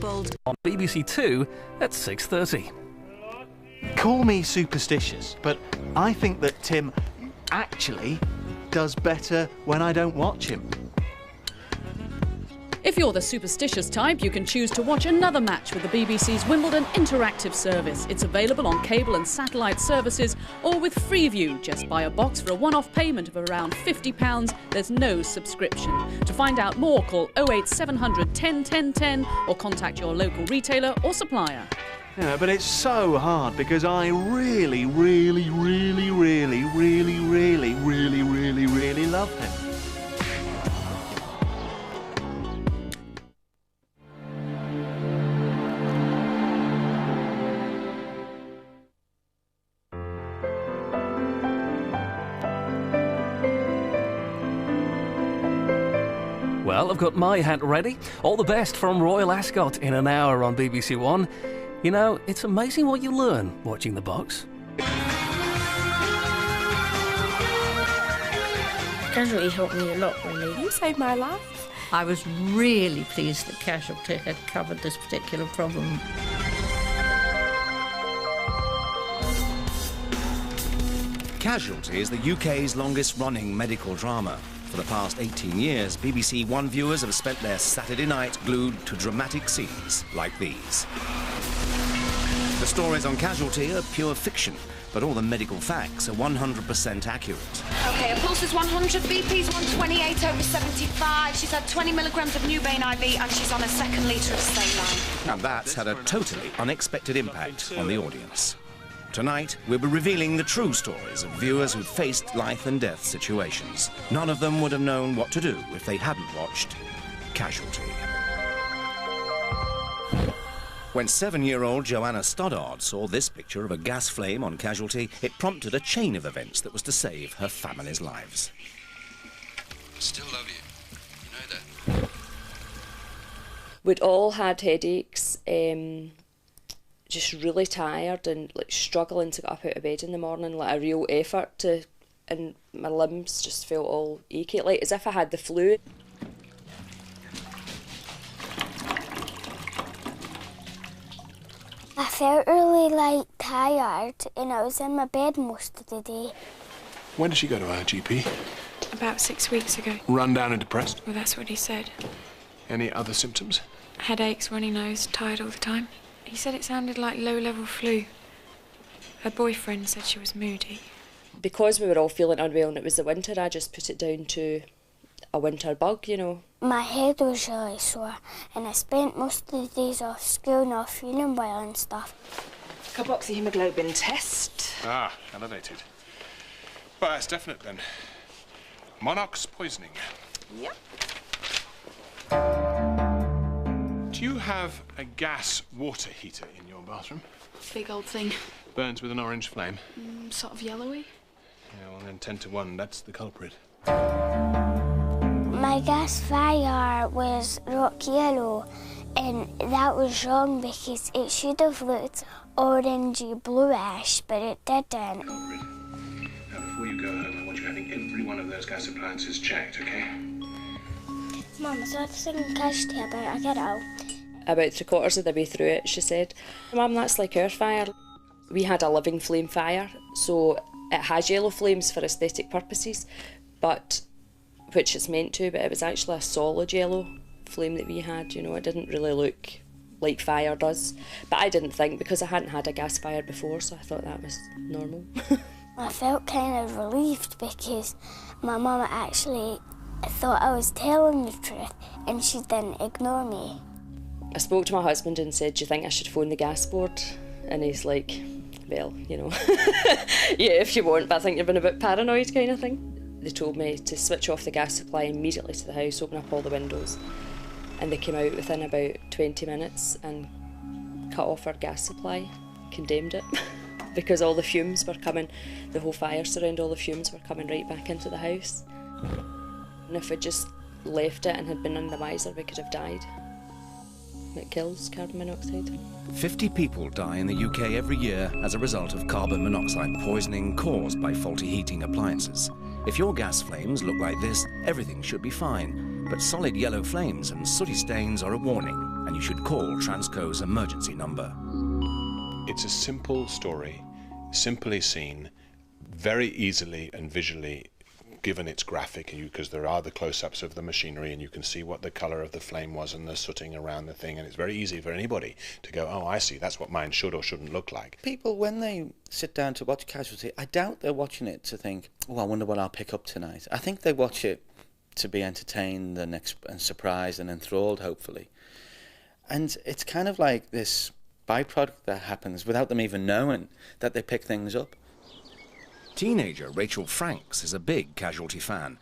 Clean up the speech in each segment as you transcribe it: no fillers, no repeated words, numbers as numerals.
enabled. On BBC Two at 6:30. Call me superstitious, but I think that Tim actually does better when I don't watch him. If you're the superstitious type, you can choose to watch another match with the BBC's Wimbledon interactive service. It's available on cable and satellite services or with Freeview. Just buy a box for a one-off payment of around £50. There's no subscription. To find out more, call 08700 10 10 10 or contact your local retailer or supplier. Yeah, but it's so hard because I really love him. Well, I've got my hat ready. All the best from Royal Ascot in an hour on BBC One. You know, it's amazing what you learn watching The Box. Casualty helped me a lot, really. You saved my life. I was really pleased that Casualty had covered this particular problem. Casualty is the UK's longest-running medical drama. For the past 18 years, BBC One viewers have spent their Saturday night glued to dramatic scenes like these. The stories on Casualty are pure fiction, but all the medical facts are 100% accurate. OK, her pulse is 100, BP's 128/75. She's had 20 milligrams of Nubane IV and she's on a second litre of saline. And that's had a totally unexpected impact on the audience. Tonight, we'll be revealing the true stories of viewers who've faced life and death situations. None of them would have known what to do if they hadn't watched Casualty. When 7-year-old Joanna Stoddard saw this picture of a gas flame on Casualty, it prompted a chain of events that was to save her family's lives. I still love you. You know that. We'd all had headaches, just really tired and like struggling to get up out of bed in the morning, like a real effort to, and my limbs just felt all achy, like as if I had the flu. I felt really like tired and I was in my bed most of the day. When did she go to her GP? About 6 weeks ago. Run down and depressed? Well, that's what he said. Any other symptoms? Headaches, runny nose, tired all the time. He said it sounded like low-level flu. Her boyfriend said she was moody. Because we were all feeling unwell and it was the winter, I just put it down to a winter bug, you know. My head was really sore and I spent most of the days off school not feeling well and stuff. Carboxyhemoglobin test. Ah, elevated. Well, that's definite then. Monarch's poisoning. Yep. Do you have a gas water heater in your bathroom? Big old thing. Burns with an orange flame? Sort of yellowy. Yeah, well then 10 to 1, that's the culprit. My gas fire was rock yellow and that was wrong because it should have looked orangey bluish, but it didn't. Culprit. Now before you go home, I want you having every one of those gas appliances checked, okay? Mum, is there anything Casualty about a girl? About 3/4 of the way through it, she said, "Mum, that's like our fire." We had a living flame fire, so it has yellow flames for aesthetic purposes, but which it's meant to, but it was actually a solid yellow flame that we had, you know, it didn't really look like fire does. But I didn't think, because I hadn't had a gas fire before, so I thought that was normal. I felt kind of relieved because my mum actually thought I was telling the truth and she didn't ignore me. I spoke to my husband and said, "Do you think I should phone the gas board?" And he's like, "Well, you know, yeah, if you want, but I think you've been a bit paranoid," kind of thing. They told me to switch off the gas supply immediately to the house, open up all the windows, and they came out within about 20 minutes and cut off our gas supply, condemned it, because all the fumes were coming, the whole fire surround, all the fumes were coming right back into the house. And if we'd just left it and had been none the wiser, we could have died. It kills carbon monoxide. 50 people die in the UK every year as a result of carbon monoxide poisoning caused by faulty heating appliances. If your gas flames look like this, everything should be fine. But solid yellow flames and sooty stains are a warning. and you should call Transco's emergency number. It's a simple story, simply seen, very easily and visually given its graphic, because there are the close-ups of the machinery and you can see what the colour of the flame was and the sooting around the thing, and it's very easy for anybody to go, oh, I see, that's what mine should or shouldn't look like. People, when they sit down to watch Casualty, I doubt they're watching it to think, oh, I wonder what I'll pick up tonight. I think they watch it to be entertained and surprised and enthralled, hopefully. And it's kind of like this byproduct that happens without them even knowing that they pick things up. Teenager Rachel Franks is a big Casualty fan.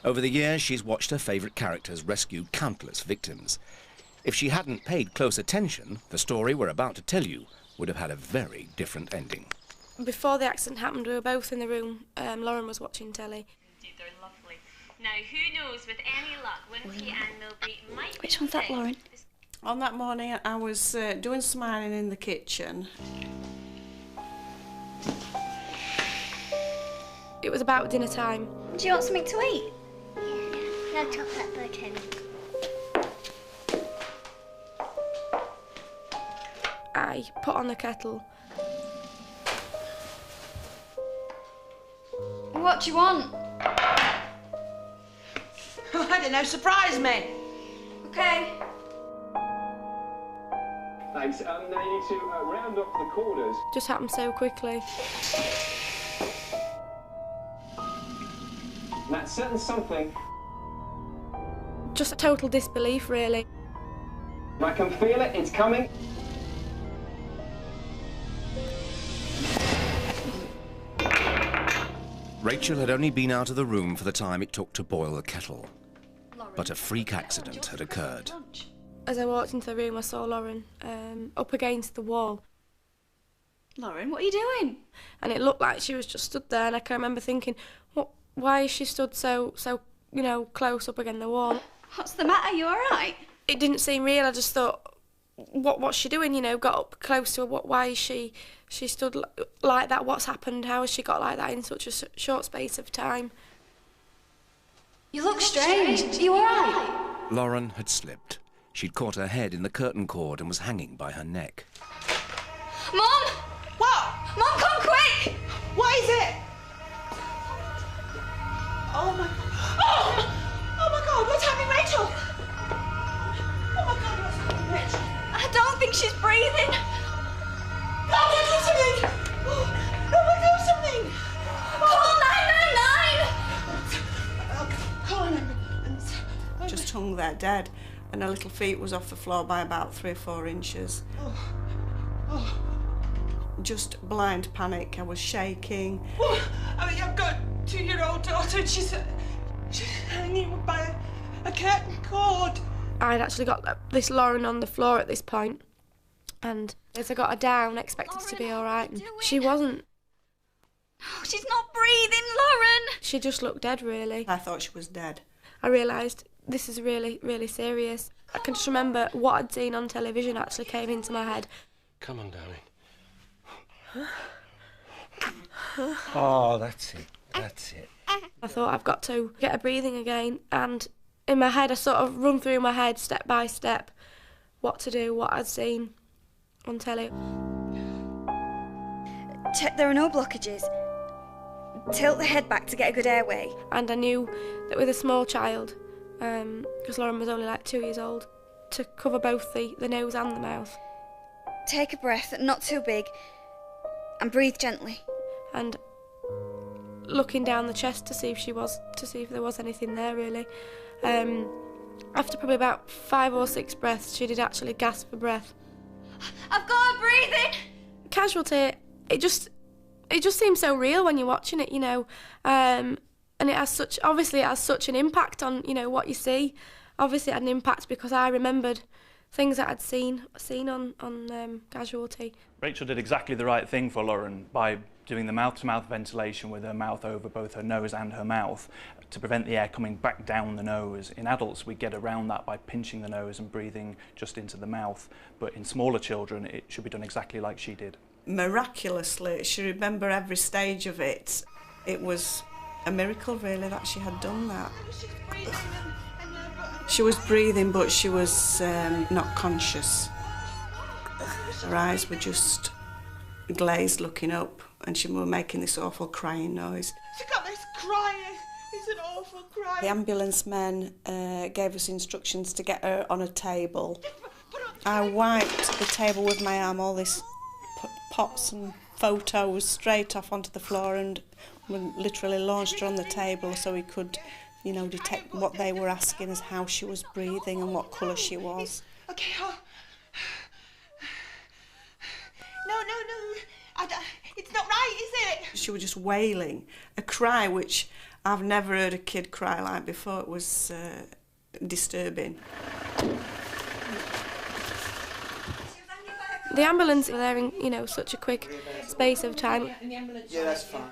Over the years, she's watched her favourite characters rescue countless victims. If she hadn't paid close attention, the story we're about to tell you would have had a very different ending. Before the accident happened, we were both in the room. Lauren was watching telly. They're lovely. Now, who knows, with any luck, Winky and Milby might... Which one's that, Lauren? On that morning, I was doing some ironing in the kitchen. It was about dinner time. Do you want something to eat? Yeah, no chocolate pudding. I put on the kettle. What do you want? I don't know, surprise me. Okay. Thanks. Now you need to round off the corners. Just happened so quickly. That's certain something. Just a total disbelief, really. I can feel it, it's coming. Rachel had only been out of the room for the time it took to boil the kettle. But a freak accident had occurred. As I walked into the room, I saw Lauren up against the wall. Lauren, what are you doing? And it looked like she was just stood there, and I can remember thinking, why is she stood so close up against the wall? What's the matter? You all right? It didn't seem real. I just thought, what's she doing? Got up close to her. Why is she stood like that? What's happened? How has she got like that in such a short space of time? You look strange. Are you all right? Lauren had slipped. She'd caught her head in the curtain cord and was hanging by her neck. Mum! What? Mum, come quick! What is it? Oh my... Oh my God, what's happening, Rachel? Oh my God, what's happening, Rachel? I don't think she's breathing. No, do something! No, do something! Call 999! Call an ambulance. Just hung there dead, and her little feet was off the floor by about 3 or 4 inches. Just blind panic. I was shaking. I've got a 2-year-old daughter, and she's hanging by a curtain cord. I'd actually got this Lauren on the floor at this point, and as I got her down, I expected her to be all right, and she wasn't. Oh, she's not breathing, Lauren! She just looked dead, really. I thought she was dead. I realised this is really, really serious. I can just remember what I'd seen on television actually came into my head. Come on, darling. Oh, that's it. That's it. I thought, I've got to get her breathing again, and in my head I sort of run through my head step by step what to do, what I'd seen on telly. Check there are no blockages. Tilt the head back to get a good airway. And I knew that with a small child, because Lauren was only like 2 years old, to cover both the nose and the mouth. Take a breath, not too big, and breathe gently. And looking down the chest to see if there was anything there, really. After probably about 5 or 6 breaths, she did actually gasp for breath. I've got her breathing! Casualty, it just seems so real when you're watching it, and it has such an impact on what you see. Obviously, it had an impact because I remembered things that I'd seen on Casualty. Rachel did exactly the right thing for Lauren by doing the mouth-to-mouth ventilation with her mouth over both her nose and her mouth to prevent the air coming back down the nose. In adults, we get around that by pinching the nose and breathing just into the mouth, but in smaller children, it should be done exactly like she did. Miraculously, she remembered every stage of it. It was a miracle, really, that she had done that. She was breathing, but she was not conscious. Her eyes were just glazed looking up, and she was making this awful crying noise. She got this crying. It's an awful cry. The ambulance men gave us instructions to get her on a table. I wiped the table with my arm, all these pots and photos straight off onto the floor, and we literally launched her on the table so we could, you know, detect what they were asking us, how she was breathing and what colour she was. Okay, No, it's not right, is it? She was just wailing, a cry which I've never heard a kid cry like before. It was disturbing. The ambulance were there in, you know, such a quick space of time. Yeah, that's fine.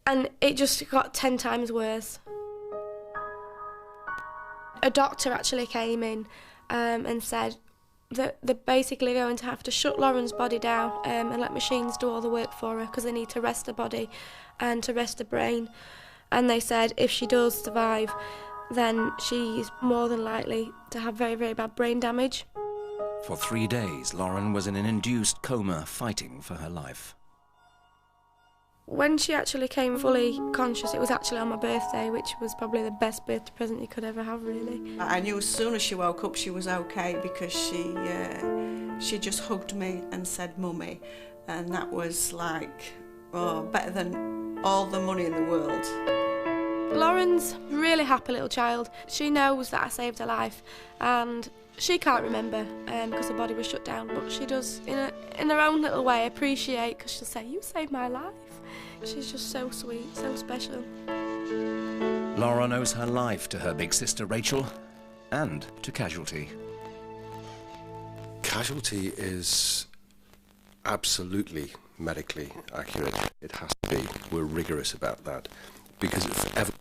And it just got 10 times worse. A doctor actually came in and said that they're basically going to have to shut Lauren's body down and let machines do all the work for her, because they need to rest her body and to rest her brain. And they said if she does survive, then she's more than likely to have very, very bad brain damage. For 3 days, Lauren was in an induced coma, fighting for her life. When she actually came fully conscious, it was actually on my birthday, which was probably the best birthday present you could ever have, really. I knew as soon as she woke up she was okay, because she just hugged me and said "mummy," and that was like, oh, better than all the money in the world. Lauren's a really happy little child. She knows that I saved her life, and she can't remember because her body was shut down, but she does, in her own little way, appreciate, because she'll say, "You saved my life." She's just so sweet, so special. Laura owes her life to her big sister Rachel and to Casualty. Casualty is absolutely medically accurate. It has to be. We're rigorous about that, because it's ever